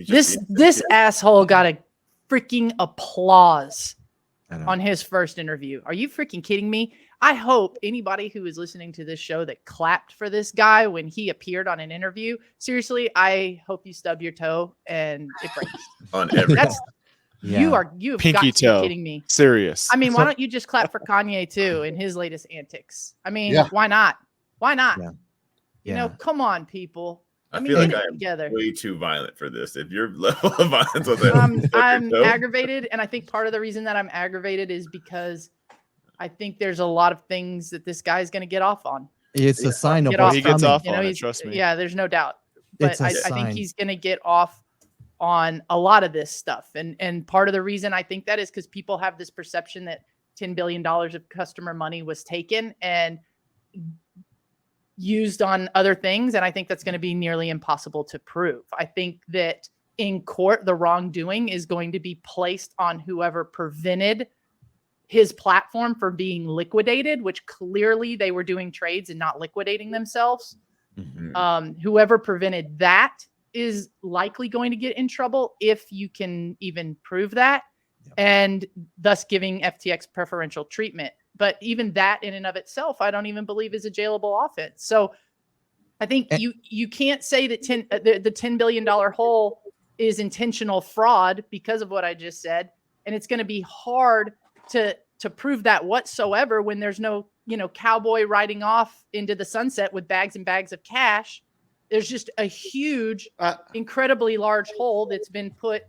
This asshole got a freaking applause on his first interview. Are you freaking kidding me? I hope anybody who is listening to this show that clapped for this guy when he appeared on an interview, seriously, I hope you stub your toe and it breaks. On every you've pinky got to toe. be kidding me. Serious. I mean, why don't you just clap for Kanye too in his latest antics? I mean, why not? Why not? Yeah. You know, come on, people. I feel like I'm way too violent for this. If your level of violence was I'm aggravated, and I think part of the reason that I'm aggravated is because I think there's a lot of things that this guy's going to get off on. It's a sign of what he gets off on it, trust me. Yeah, there's no doubt. But I think he's going to get off on a lot of this stuff. And part of the reason I think that is because people have this perception that $10 billion of customer money was taken and used on other things. And I think that's going to be nearly impossible to prove. I think that in court, the wrongdoing is going to be placed on whoever prevented his platform from being liquidated, which clearly they were doing trades and not liquidating themselves. Mm-hmm. Whoever prevented that is likely going to get in trouble if you can even prove that, and thus giving FTX preferential treatment. But even that in and of itself, I don't even believe is a jailable offense. So I think you can't say that the $10 billion hole is intentional fraud because of what I just said. And it's going to be hard to prove that whatsoever when there's no, cowboy riding off into the sunset with bags and bags of cash. There's just a huge, incredibly large hole that's been put,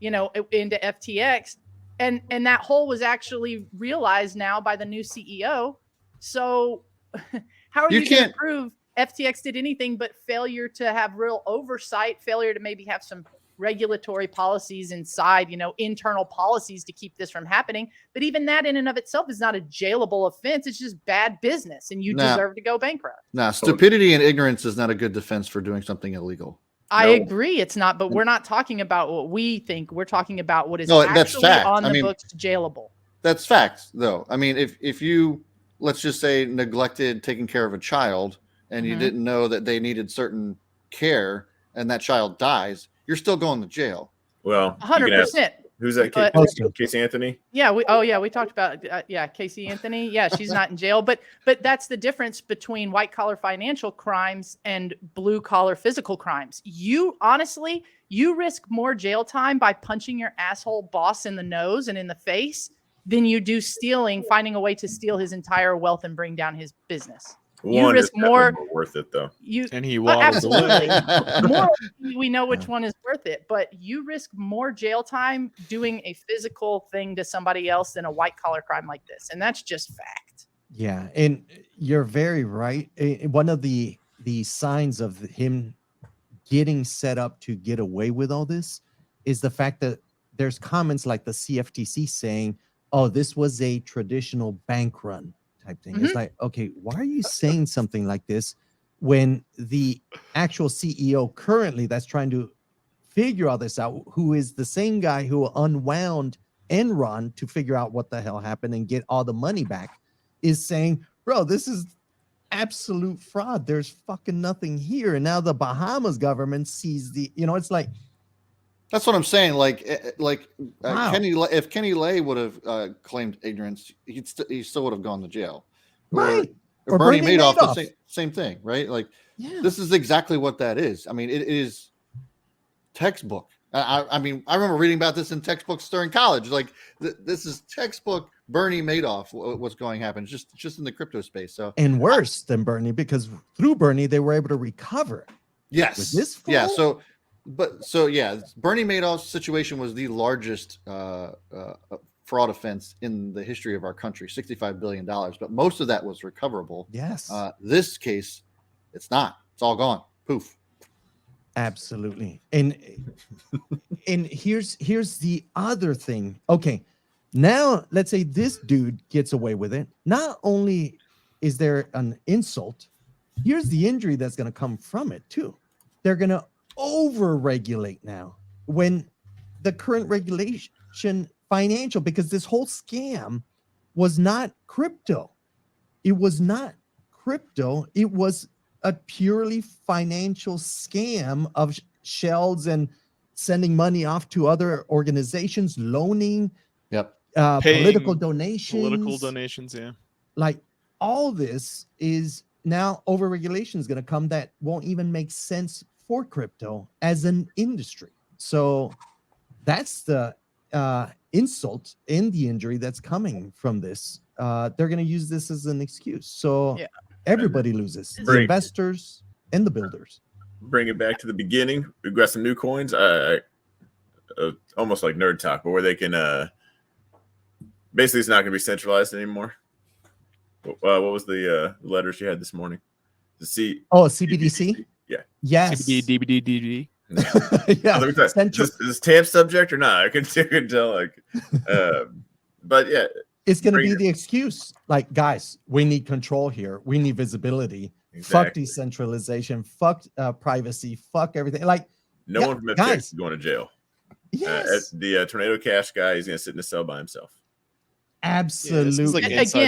into FTX. And that hole was actually realized now by the new CEO. So how are you going to prove FTX did anything but failure to have real oversight, failure to maybe have some regulatory policies inside, internal policies to keep this from happening? But even that in and of itself is not a jailable offense. It's just bad business, and you deserve to go bankrupt. Stupidity and ignorance is not a good defense for doing something illegal. I agree it's not, but we're not talking about what we think. We're talking about what is actually on the books jailable. That's facts, though. I mean, if you, let's just say, neglected taking care of a child and you didn't know that they needed certain care and that child dies, you're still going to jail. Well, 100%. Who's that? Casey Anthony? Yeah, we talked about Casey Anthony. Yeah, she's not in jail, but that's the difference between white collar financial crimes and blue collar physical crimes. You risk more jail time by punching your asshole boss in the nose and in the face than you do finding a way to steal his entire wealth and bring down his business. You risk more worth it though. And he was absolutely. We know which one is worth it, but you risk more jail time doing a physical thing to somebody else than a white collar crime like this, and that's just fact. Yeah, and you're very right. One of the signs of him getting set up to get away with all this is the fact that there's comments like the CFTC saying, "Oh, this was a traditional bank run." Type thing. It's like, okay, why are you saying something like this when the actual CEO currently that's trying to figure all this out, who is the same guy who unwound Enron to figure out what the hell happened and get all the money back, is saying, bro, this is absolute fraud. There's fucking nothing here. And now the Bahamas government sees it's like, that's what I'm saying. Wow. If Kenny Lay would have claimed ignorance, he still would have gone to jail. Right. Or Bernie Madoff. The same thing, right? This is exactly what that is. I mean, it is textbook. I remember reading about this in textbooks during college. This is textbook Bernie Madoff. What's going to happen? Just in the crypto space. So and worse than Bernie, because through Bernie they were able to recover. Yes. With this fool? Yeah. Bernie Madoff's situation was the largest fraud offense in the history of our country, $65 billion. But most of that was recoverable. Yes. This case, it's not. It's all gone. Poof. Absolutely. And here's the other thing. Okay. Now let's say this dude gets away with it. Not only is there an insult, here's the injury that's going to come from it too. They're going to over-regulate now when the current regulation financial, because this whole scam was not crypto. It was not crypto. It was a purely financial scam of shells and sending money off to other organizations, loaning, Yep. Political donations. Political donations, yeah. Like all this is now overregulation is going to come that won't even make sense for crypto as an industry. So that's the insult and the injury that's coming from this. They're going to use this as an excuse. So everybody loses, the investors and the builders. Bring it back to the beginning. We've got some new coins. Almost like nerd talk, but where they can basically it's not going to be centralized anymore. What was the letters you had this morning? The CBDC? Yeah. Yes. CBD, DBD, DBD. Yeah. Is this TAMP subject or not? I can tell. Like, but yeah, it's going to be the excuse. Like, guys, we need control here. We need visibility. Exactly. Fuck decentralization. Fuck privacy. Fuck everything. Like, no one from FTX is going to jail. Yes. The Tornado Cash guy is going to sit in a cell by himself. Absolutely. Yeah, like inside